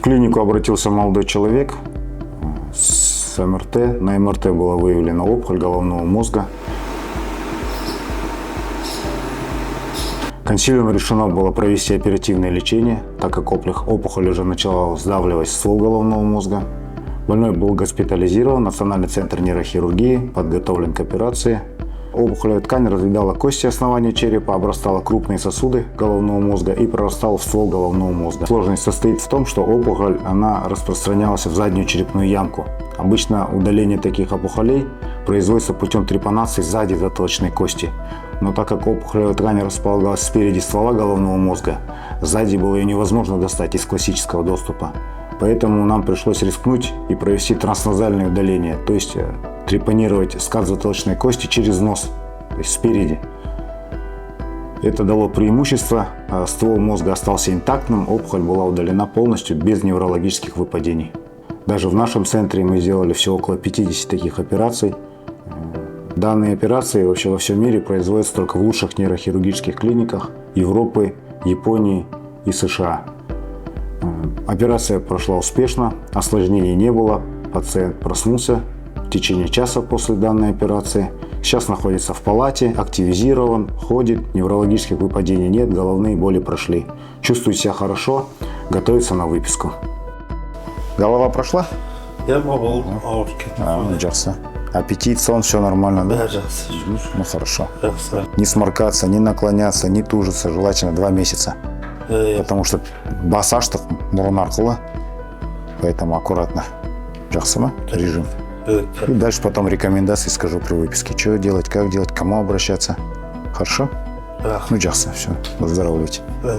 клинику обратился молодой человек с МРТ. На МРТ была выявлена опухоль головного мозга. Консилиумом решено было провести оперативное лечение, так как опухоль уже начала сдавливать ствол головного мозга. Больной был госпитализирован в Национальный центр нейрохирургии, подготовлен к операции. Опухолевая ткань разъедала кости основания черепа, обрастала крупные сосуды головного мозга и прорастала в ствол головного мозга. Сложность состоит в том, что опухоль распространялась в заднюю черепную ямку. Обычно удаление таких опухолей производится путем трепанации сзади затылочной кости. Но так как опухолевая ткань располагалась спереди ствола головного мозга, сзади было ее невозможно достать из классического доступа. Поэтому нам пришлось рискнуть и провести трансназальное удаление, то есть трепанировать скат затылочной кости через нос, то есть спереди. Это дало преимущество, ствол мозга остался интактным, опухоль была удалена полностью без неврологических выпадений. Даже в нашем центре мы сделали всего около 50 таких операций. Данные операции вообще во всем мире производятся только в лучших нейрохирургических клиниках Европы, Японии и США. Операция прошла успешно, осложнений не было, пациент проснулся в течение часа после данной операции. Сейчас находится в палате, активизирован, ходит, неврологических выпадений нет, головные боли прошли. Чувствует себя хорошо, готовится на выписку. Голова прошла? Я могу. Жақсы. Аппетит, сон, все нормально, да? Ну хорошо. Не сморкаться, не наклоняться, не тужиться, желательно 2 месяца. Потому что басаштық мұрын арқылы, поэтому аккуратно. Жақсы ма? Режим. И дальше потом рекомендации скажу при выписке. Что делать, как делать, к кому обращаться. Хорошо? Ну жақсы, все. Выздоравливайте.